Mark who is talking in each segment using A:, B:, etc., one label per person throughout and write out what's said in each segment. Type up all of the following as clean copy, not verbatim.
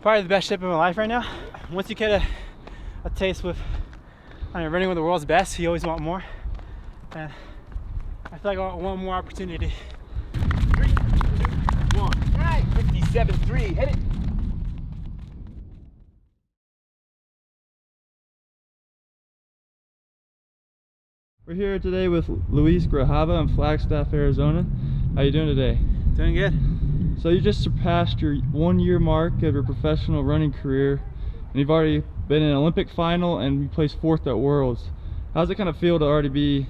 A: probably the best shape of my life right now. Once you get a taste with running with the world's best, you always want more. And I feel like I want one more opportunity.
B: 3, 2, 1. Nice. 57.3. Hit it.
C: We're here today with Luis Grijalva in Flagstaff, Arizona. How you doing today?
A: Doing good.
C: So you just surpassed your 1-year mark of your professional running career, and you've already been in an Olympic final and you placed 4th at Worlds. How does it kind of feel to already be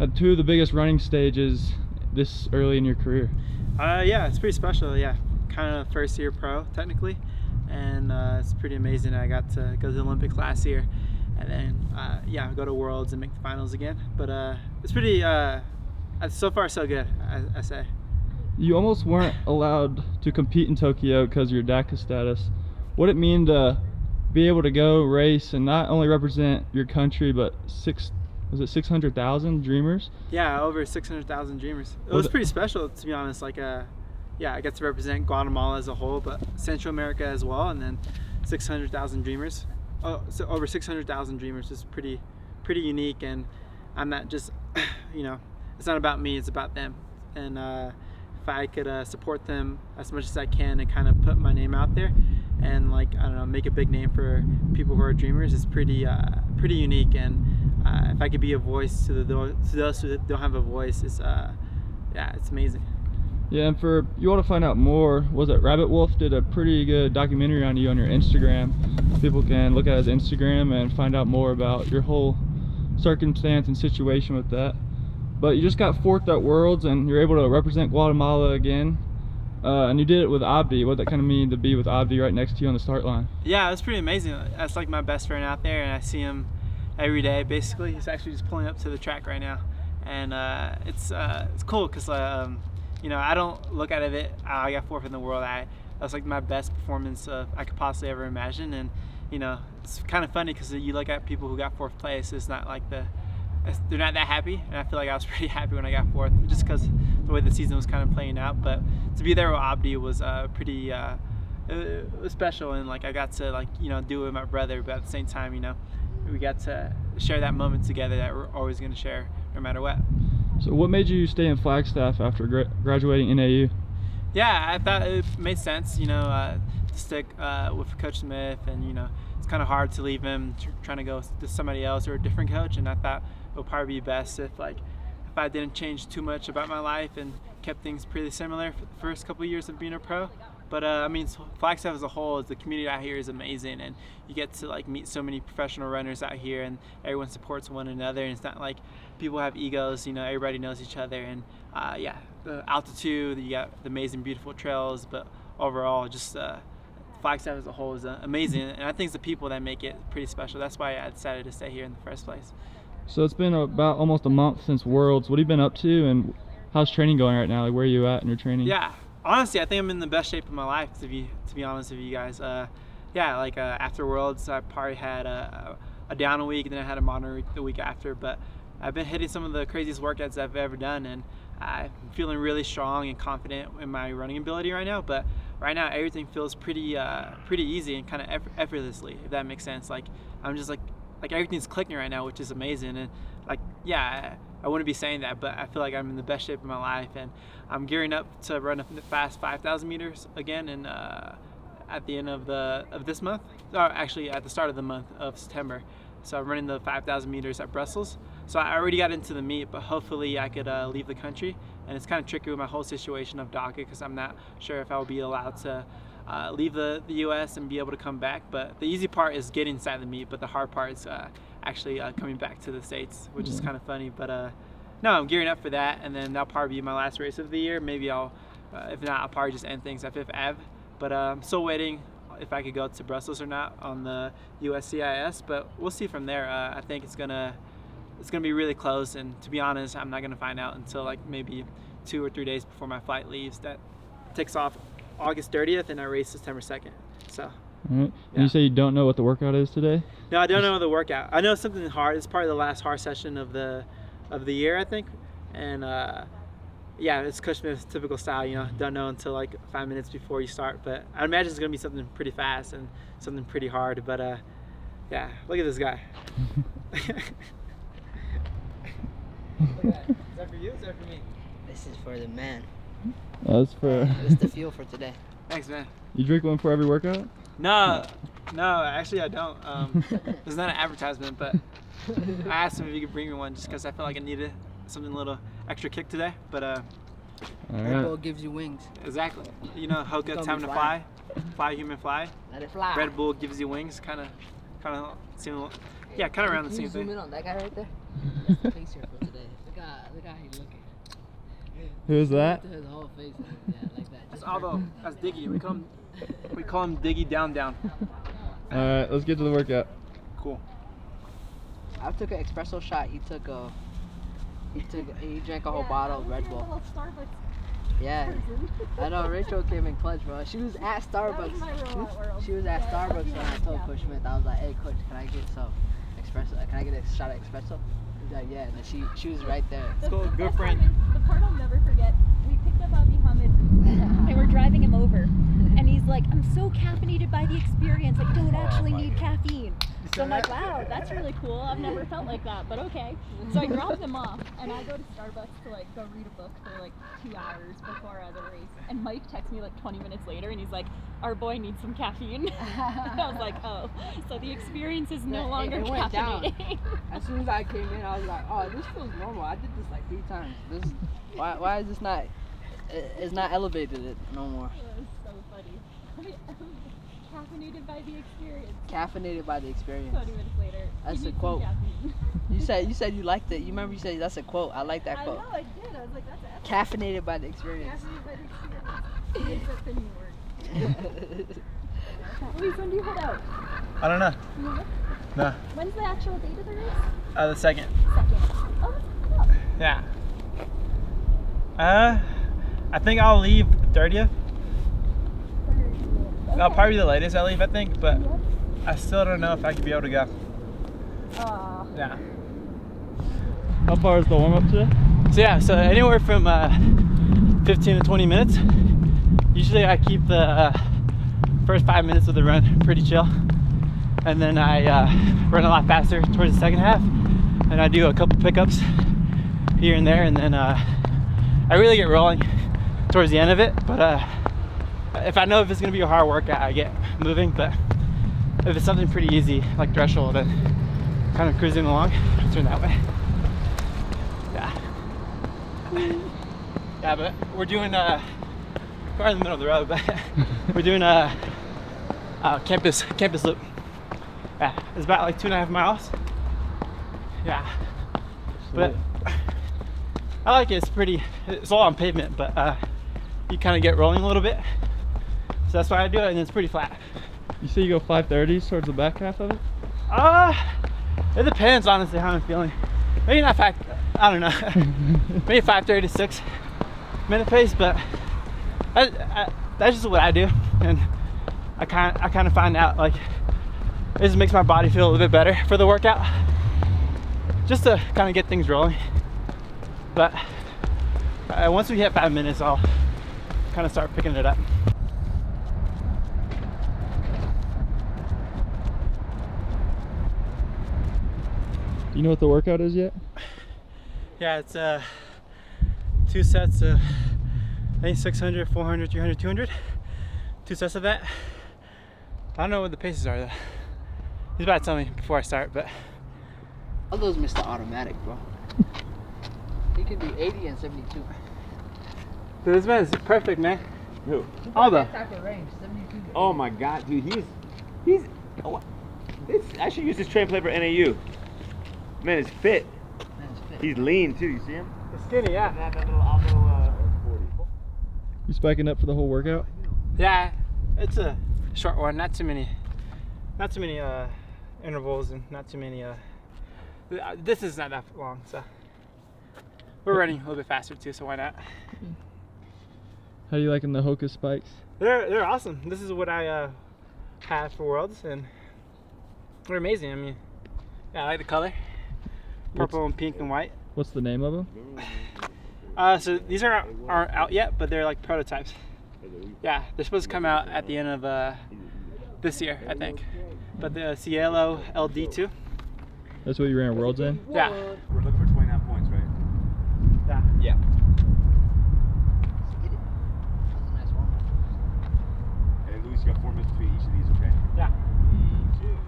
C: at 2 of the biggest running stages this early in your career?
A: Yeah, it's pretty special. Yeah, kind of first year pro technically, and it's pretty amazing. I got to go to the Olympics last year, and then yeah, go to Worlds and make the finals again. But it's pretty so far so good, I say.
C: You almost weren't allowed to compete in Tokyo because of your DACA status. What did it mean to be able to go race and not only represent your country but 600,000 dreamers?
A: Yeah, over 600,000 dreamers. It was pretty special, to be honest. Like yeah, I get to represent Guatemala as a whole, but Central America as well, and then 600,000 dreamers. Oh, so over 600,000 dreamers is pretty unique, and I'm not just, you know, it's not about me, it's about them. And if I could support them as much as I can and kind of put my name out there and, like, I don't know, make a big name for people who are dreamers, is pretty unique. And if I could be a voice to those who don't have a voice, it's yeah, it's amazing.
C: Yeah, and for you all to find out more, was it Rabbit Wolf did a pretty good documentary on you on your Instagram. People can look at his Instagram and find out more about your whole circumstance and situation with that. But you just got 4th at Worlds and you're able to represent Guatemala again. And you did it with Abdi. What did that kind of mean to be with Abdi right next to you on the start line?
A: Yeah, it was pretty amazing. That's like my best friend out there, and I see him every day basically. He's actually just pulling up to the track right now, and it's cool because you know, I don't look at it, I got 4th in the world. That's like my best performance I could possibly ever imagine. And you know, it's kind of funny because you look at people who got 4th place, it's not like they're not that happy, and I feel like I was pretty happy when I got 4th, just because the way the season was kind of playing out. But to be there with Abdi was pretty it was special, and like I got to, like, you know, do it with my brother, but at the same time, you know, we got to share that moment together that we're always going to share no matter what.
C: So what made you stay in Flagstaff after graduating NAU?
A: Yeah, I thought it made sense, you know, to stick with Coach Smith, and you know, it's kind of hard to leave him trying to go to somebody else or a different coach, and I thought it would probably be best if I didn't change too much about my life and kept things pretty similar for the first couple of years of being a pro. But I mean, Flagstaff as a whole, the community out here is amazing, and you get to like meet so many professional runners out here, and everyone supports one another, and it's not like people have egos, you know, everybody knows each other. And yeah, the altitude, you got the amazing beautiful trails, but overall just Flagstaff as a whole is amazing, and I think it's the people that make it pretty special. That's why I decided to stay here in the first place.
C: So it's been about almost a month since Worlds. What have you been up to, and how's training going right now? Like, where are you at in your training?
A: Yeah, honestly, I think I'm in the best shape of my life, to be honest with you guys. Yeah, like after Worlds, I probably had a down week, and then I had a moderate week the week after. But I've been hitting some of the craziest workouts I've ever done, and I'm feeling really strong and confident in my running ability right now. But right now, everything feels pretty easy and kind of effortlessly, if that makes sense. Like, I'm just like everything's clicking right now, which is amazing. And like, yeah, I wouldn't be saying that, but I feel like I'm in the best shape of my life, and I'm gearing up to run a fast 5,000 meters again, and at the end of this month, or actually at the start of the month of September. So I'm running the 5,000 meters at Brussels. So I already got into the meet, but hopefully I could leave the country. And it's kind of tricky with my whole situation of DACA, because I'm not sure if I'll be allowed to leave the US and be able to come back. But the easy part is getting inside the meet, but the hard part is actually coming back to the States, which is kind of funny. But no, I'm gearing up for that, and then that'll probably be my last race of the year. Maybe I'll, if not, I'll probably just end things at 5th Ave. But I'm still waiting if I could go to Brussels or not on the USCIS, but we'll see from there. I think it's gonna be really close, and to be honest, I'm not gonna find out until like maybe 2 or 3 days before my flight leaves. That takes off August 30th, and I race September 2nd. So.
C: All right.
A: Yeah.
C: And you say you don't know what the workout is today?
A: No, I don't know the workout. I know something hard. It's probably the last hard session of the year, I think. And yeah, it's Cushman's typical style, you know, don't know until like 5 minutes before you start. But I imagine it's gonna be something pretty fast and something pretty hard. But yeah, look at this guy. Look at that. Is that for you? Is that for me?
D: This is for the man.
C: That's for.
D: What's the fuel for today?
A: Thanks, man.
C: You drink one for every workout?
A: No, actually I don't. It's not an advertisement, but I asked him if he could bring me one just because I felt like I needed something a little extra kick today. But
D: Red
C: Alright.
D: Bull gives you wings.
A: exactly, you know, Hoka,
D: Gonna
A: time
D: be
A: to
D: flying.
A: fly human fly.
D: Let it fly.
A: Red Bull gives you wings, kind of similar. Yeah, kind of around the
D: Can
A: same
D: you zoom
A: thing.
D: in on that guy right there? That's the face here for today. Look how he's looking.
C: Who's that?
D: His whole face. Yeah, like that.
A: That's Aldo. That's Diggy. We call him Diggy Down.
C: Alright, let's get to the workout.
A: Cool.
D: I took an espresso shot. He drank a whole bottle of Red Bull. Yeah, I know. Rachel came in clutch, bro. She was at Starbucks. She was at Starbucks when I told Coach Smith. I was like, "Hey, Coach, can I get some espresso? Can I get a shot of espresso?" He's like, "Yeah." And then she was right there.
A: Let's go, good
E: best
A: friend.
E: part is, the part I'll never forget, we picked up Abiy Hamid and we're driving him over. And he's like, I'm so caffeinated by the experience, I don't actually need caffeine. So I'm like, wow, that's really cool. I've never felt like that, but okay. So I drop him off and I go to Starbucks to like go read a book for like 2 hours before the race. And Mike texts me like 20 minutes later and he's like, our boy needs some caffeine. And I was like, oh, so the experience is no longer
D: it went down.
E: caffeinating.
D: As soon as I came in, I was like, "Oh, this feels normal. I did this like 3 times. Why is this not? It's not elevated it no more."
E: That was so funny. Caffeinated by the experience.
D: Caffeinated by the experience.
E: 20 minutes later.
D: That's
E: you
D: a
E: need some
D: quote.
E: caffeine.
D: You said you liked it. You remember you said that's a quote. I like that
E: I
D: quote.
E: know, I did. I was like, that's epic.
D: Caffeinated by the experience.
E: Caffeinated by the experience. It's a new word. Luis, when do you head out?
A: I don't know.
E: You know?
A: No.
E: When's the actual date of the race?
A: The second.
E: Second. Oh, that's cool.
A: Yeah. I think I'll leave the 30th. That'll probably be the latest I leave, I think, but I still don't know if I could be able to go. Yeah.
C: How far is the warm up today?
A: So yeah, so anywhere from 15 to 20 minutes. Usually I keep the first 5 minutes of the run pretty chill, and then I run a lot faster towards the second half, and I do a couple pickups here and there, and then I really get rolling towards the end of it. But if I know if it's gonna be a hard workout, I get moving. But if it's something pretty easy like threshold, then kind of cruising along, turn that way. Yeah. Yeah, but we're doing we're in the middle of the road, but we're doing a campus loop. Yeah, it's about like 2.5 miles. Yeah, but I like it. It's all on pavement, but you kind of get rolling a little bit. So that's why I do it, and it's pretty flat.
C: You say you go 5:30s towards the back half of it?
A: It depends, honestly, how I'm feeling. Maybe not I don't know. Maybe 5:30 to 6 minute pace, but that's just what I do, and I kind of find out like it just makes my body feel a little bit better for the workout, just to kind of get things rolling. But once we hit 5 minutes, I'll kind of start picking it up.
C: Do you know what the workout is yet?
A: Yeah, it's 2 sets of I think 600, 400, 300, 200. 2 sets of that. I don't know what the paces are though. He's about to tell me before I start, but
D: All those Mr. Automatic, bro. He can do 80 and 72.
A: dude, this man is perfect, man.
B: Who?
A: Aldo.
D: That type of range, 72.
B: Oh my God, dude, he's. Oh, I should use this train play for NAU. Man, it's fit.
D: That's fit.
B: He's lean too. You see him?
A: It's skinny, yeah.
B: That little Aldo 40.
C: You spiking up for the whole workout?
A: Yeah, it's a short one. Not too many intervals, and not too many. This is not that long, so we're running a little bit faster too. So why not?
C: How you liking the Hoka spikes?
A: They're awesome. This is what I had for Worlds, and they're amazing. I mean, yeah, I like the color, purple and pink and white.
C: What's the name of them?
A: So these aren't out yet, but they're like prototypes. Yeah, they're supposed to come out at the end of this year, I think. But the Cielo LD2.
C: That's what you ran Worlds in?
A: Yeah.
B: We're looking for 29 points, right?
A: Yeah.
B: Yeah.
D: Get it. That's a nice one.
B: And Luis, you got 4 minutes between each of these, okay?
A: Yeah.
B: 3, 2, 1.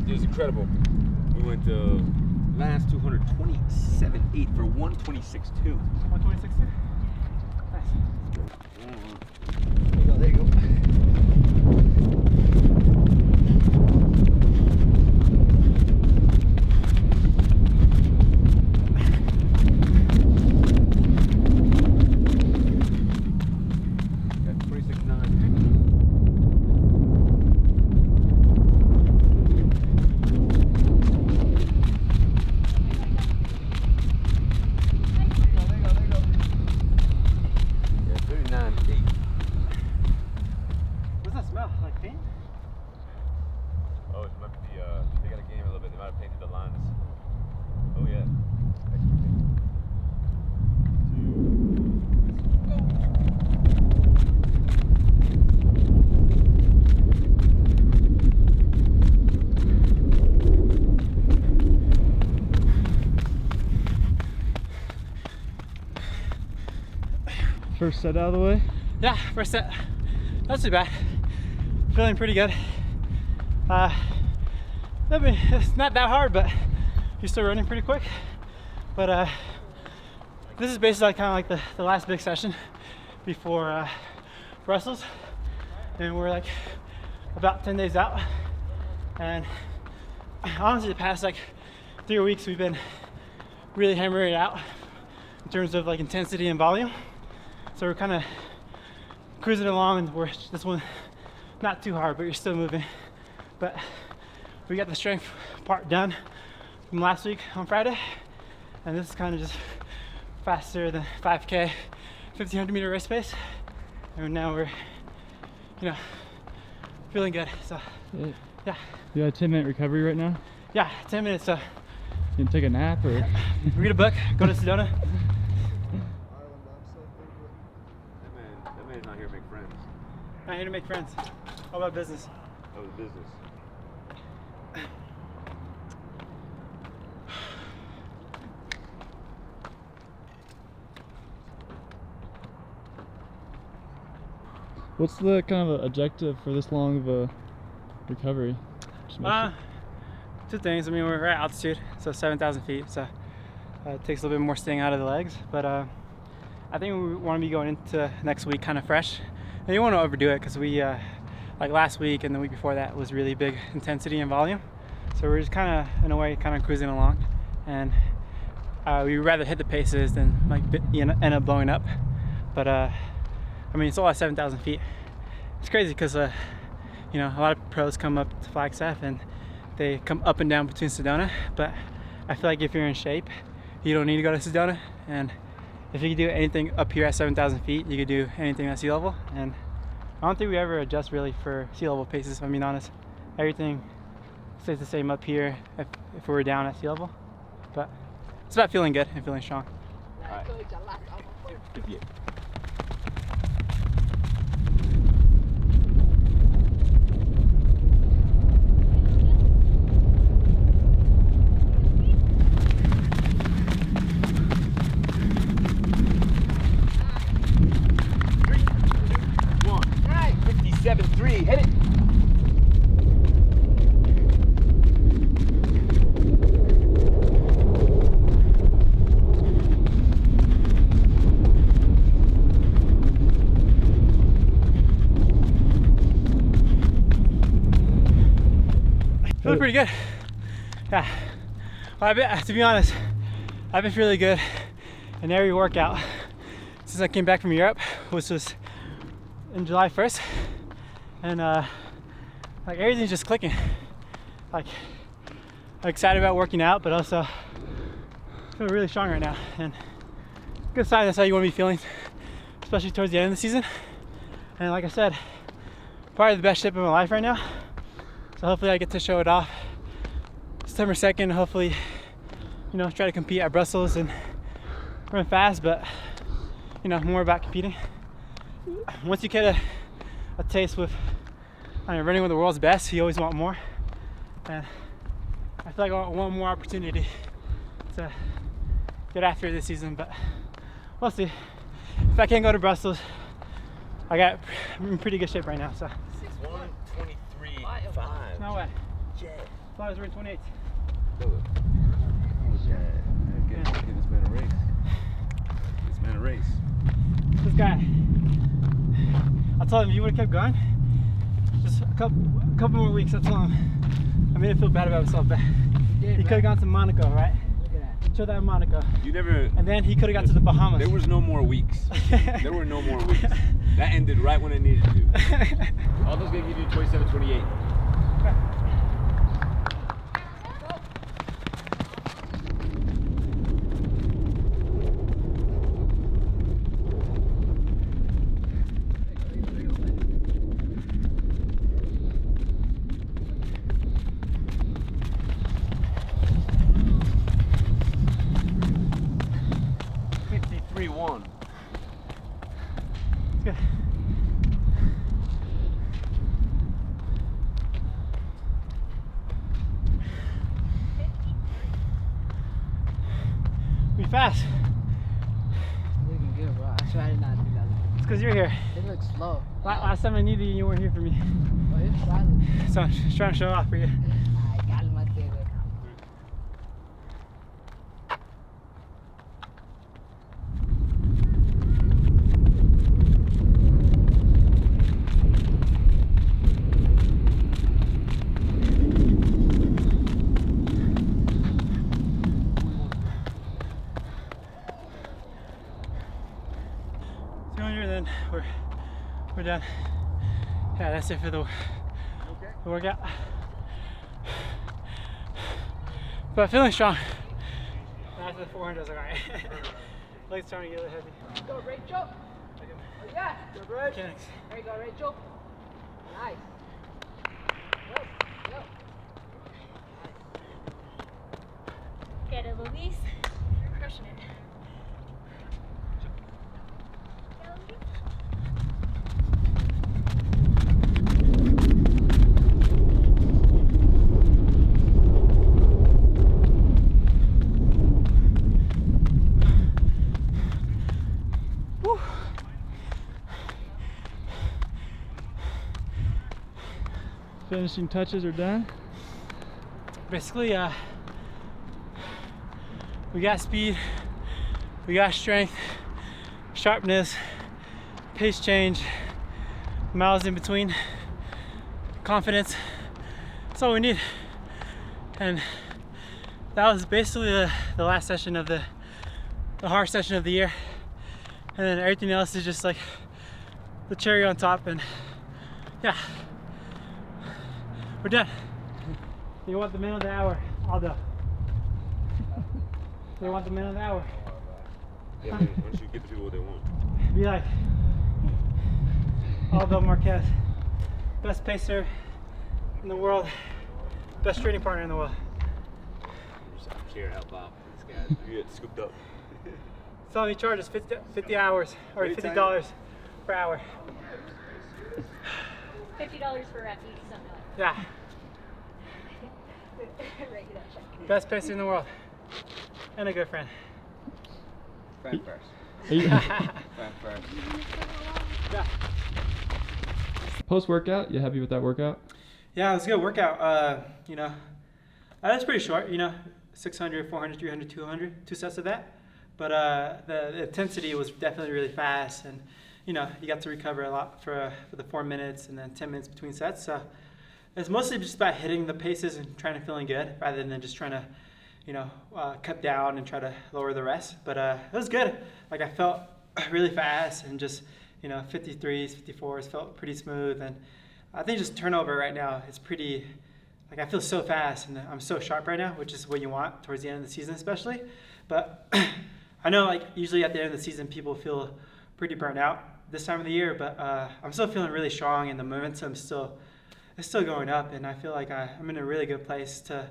B: It was incredible. We went last 227.8 for 126.2.
A: 126. Nice.
D: There you go, there you go.
B: Got 26.9. Yeah, 39.8.
A: What's that smell? Like paint?
B: Oh, it might be they got a game a little bit. They might have painted the lines. Oh yeah.
C: First set out of the way?
A: Yeah, first set. Not too bad. Feeling pretty good. I mean, it's not that hard, but you're still running pretty quick. But this is basically kind of like the last big session before Brussels, and we're like about 10 days out. And honestly, the past like 3 weeks, we've been really hammering it out in terms of like intensity and volume. So we're kind of cruising along, and we're this one not too hard, but you're still moving. But we got the strength part done from last week on Friday, and this is kind of just faster than 5K, 1500 meter race pace, and now we're, feeling good. So yeah.
C: You got a 10-minute recovery right now?
A: Yeah, 10 minutes.
C: You can take a nap or?
A: Read a book, go to Sedona.
B: That man's not here to make friends.
A: I'm here to make friends. All about business.
B: That was business.
C: What's the kind of objective for this long of a recovery? Just make sure-
A: Two things. I mean, we're at altitude, so 7,000 feet, so it takes a little bit more sting out of the legs. But I think we want to be going into next week kind of fresh. And you don't want to overdo it, because we, like last week and the week before that, was really big intensity and volume. So we're just kind of, in a way, kind of cruising along. And we'd rather hit the paces than like end up blowing up. But I mean, it's all at 7,000 feet. It's crazy because a lot of pros come up to Flagstaff and they come up and down between Sedona. But I feel like if you're in shape, you don't need to go to Sedona. And if you can do anything up here at 7,000 feet, you can do anything at sea level. And I don't think we ever adjust really for sea level paces, if I'm being honest. Everything stays the same up here if we were down at sea level. But it's about feeling good and feeling strong.
B: Alright. Good view. Hit it!
A: Feeling pretty good. Yeah. To be honest, I've been really good in every workout since I came back from Europe, which was in July 1st, and like everything's just clicking. Like I'm excited about working out, but also feel really strong right now, and good sign that's how you want to be feeling, especially towards the end of the season. And like I said, probably the best shape of my life right now, so hopefully I get to show it off September 2nd. Hopefully, you know, try to compete at Brussels and run fast, but you know, more about competing. Once you get a taste with running with the world's best, you always want more, and I feel like I want one more opportunity to get after it this season, but we'll see. If I can't go to Brussels, I'm in pretty good shape right now. So
B: 1:23.5.
A: no way.
B: Yeah.
A: I thought I was running 28.
B: Give this man a race. This man a race.
A: This guy, I told him, if you would have kept going, just a couple more weeks. I told him, I made him feel bad about himself, but he could have gone to Monaco, right?
D: Look at that.
A: Show that in Monaco.
B: You never.
A: And then he could have got to the Bahamas.
B: There was no more weeks. There were no more weeks. That ended right when it needed to. All those gonna give you 27:28.
A: Good. Be fast.
D: Looking good, bro. I swear I did not think that looked
A: It's because you're here.
D: good. It looks slow.
A: Last time I needed you, you weren't here for me.
D: But it's silent.
A: So I'm just trying to show off for you.
D: I got my thing.
A: Then we're done. Yeah, that's it for the workout. But feeling strong. After the 400, I was like, all right. Legs starting to get a little heavy.
D: Go, Rachel. Oh, yeah.
A: Good break. Mechanics.
D: There you go, Rachel. Nice. Yep. Yep.
E: Get it, Luis. You're crushing it.
C: Finishing touches are done.
A: Basically, we got speed, we got strength, sharpness, pace change, miles in between, confidence. That's all we need. And that was basically the last session of the hard session of the year. And then everything else is just like the cherry on top. And yeah, we're done. You want the man of the hour, Aldo? You want the man of the hour?
B: Yeah, man, once you get the people what they want.
A: Be like Aldo Marquez, best pacer in the world, best training partner in the world.
B: I'm here to help out this guy. You get scooped up.
A: So he charges 50 hours or $50 per hour.
E: $50 for rep each, something like
A: Yeah,
E: that. Write you that check.
A: best pacer in the world, and a good friend.
B: Friend first.
C: Are you-
B: Friend first.
A: Yeah.
C: Post workout, you happy with that workout?
A: Yeah, it was a good workout. You know, it's pretty short. You know, 600, 400, 300, 200, 2 sets of that. But the intensity was definitely really fast, and you know, you got to recover a lot for the 4 minutes and then 10 minutes between sets. So it's mostly just about hitting the paces and trying to feeling good, rather than just trying to cut down and try to lower the rest. But it was good. Like I felt really fast and just 53s, 54s felt pretty smooth. And I think just turnover right now is pretty. Like I feel so fast and I'm so sharp right now, which is what you want towards the end of the season, especially. But I know like usually at the end of the season people feel pretty burnt out this time of the year, but I'm still feeling really strong and the momentum is still going up, and I feel like I'm in a really good place to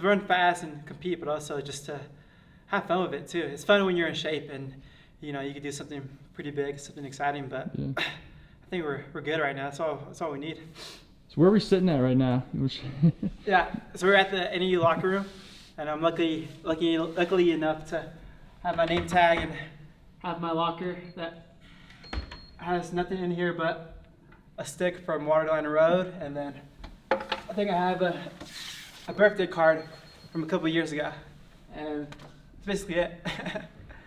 A: run fast and compete, but also just to have fun with it too. It's fun when you're in shape and you can do something pretty big, something exciting. But
C: Yeah.
A: I think we're good right now. That's all we need.
C: So where are we sitting at right now?
A: Yeah, so we're at the NEU locker room, and I'm luckily enough to have my name tag and have my locker that has nothing in here but a stick from Waterline Road, and then I think I have a birthday card from a couple years ago, and that's basically it.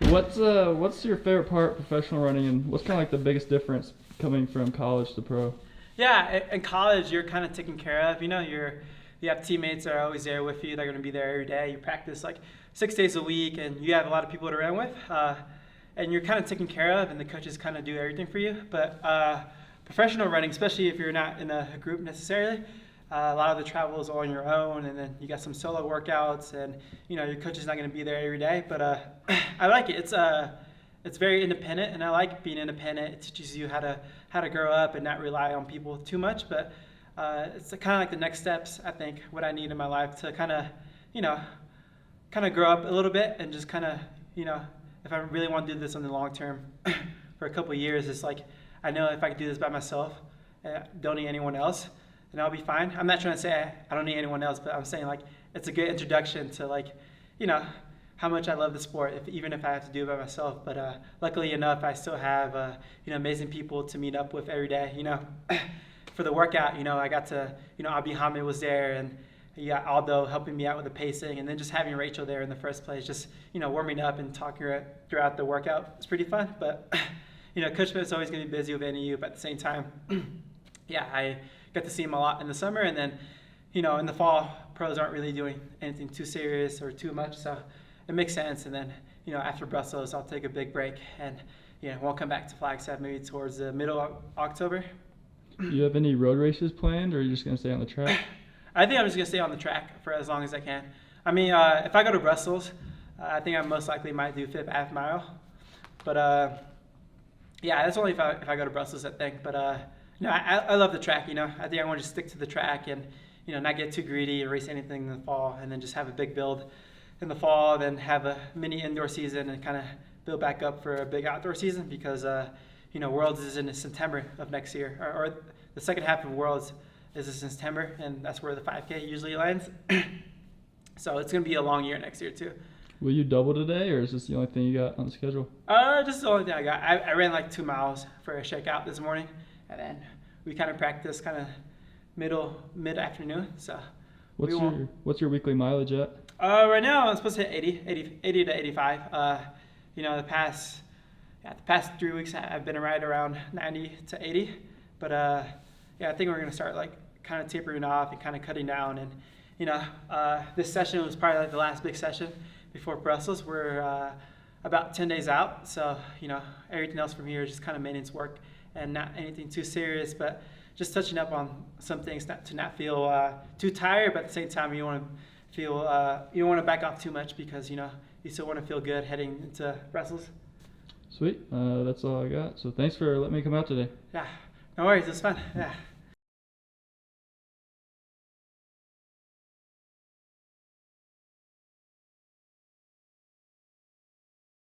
C: What's your favorite part of professional running, and what's kind of like the biggest difference coming from college to pro?
A: Yeah, in college you're kind of taken care of. You have teammates that are always there with you. They're going to be there every day. You practice like 6 days a week, and you have a lot of people to run with, and you're kind of taken care of, and the coaches kind of do everything for you. But professional running, especially if you're not in a group necessarily, a lot of the travel is all on your own, and then you got some solo workouts, and your coach is not going to be there every day. But I like it. It's very independent, and I like being independent. It teaches you how to grow up and not rely on people too much. But it's kind of like the next steps, I think, what I need in my life to kind of grow up a little bit, and just kind of if I really want to do this in the long term for a couple of years, it's like I know if I can do this by myself, don't need anyone else, then I'll be fine. I'm not trying to say I don't need anyone else, but I'm saying like it's a good introduction to how much I love the sport, even if I have to do it by myself. But luckily enough, I still have amazing people to meet up with every day. For the workout, I got to Abi Hamid was there, and you got Aldo helping me out with the pacing, and then just having Rachel there in the first place, just warming up and talking throughout the workout. It's pretty fun. But Coach Smith's always going to be busy with NEU, but at the same time, I got to see him a lot in the summer, and then in the fall, pros aren't really doing anything too serious or too much, so it makes sense. And then after Brussels, I'll take a big break, and won't come back to Flagstaff maybe towards the middle of October.
C: Do you have any road races planned, or are you just going to stay on the track?
A: I think I'm just going to stay on the track for as long as I can. I mean, if I go to Brussels, I think I most likely might do 5th half mile. But that's only if I go to Brussels, I think. But I love the track. I think I want to just stick to the track and not get too greedy and race anything in the fall, and then just have a big build in the fall, then have a mini indoor season and kind of build back up for a big outdoor season, because Worlds is in September of next year, or the second half of Worlds is in September, and that's where the 5K usually lands. So it's going to be a long year next year too.
C: Will you double today, or is this the only thing you got on the schedule?
A: Just the only thing I got. I ran like 2 miles for a shakeout this morning, and then we kind of practiced kind of mid-afternoon. So
C: what's your weekly mileage at?
A: Right now I'm supposed to hit 80 to 85. The past 3 weeks I've been right around 90 to 80, but I think we're gonna start like kind of tapering off and kind of cutting down. And this session was probably like the last big session before Brussels. We're about 10 days out, so everything else from here is just kind of maintenance work and not anything too serious, but just touching up on some things to not feel too tired, but at the same time you don't want to back off too much, because you still want to feel good heading into Brussels.
C: Sweet. That's all I got. So thanks for letting me come out today.
A: Yeah, no worries. It's fun. Yeah.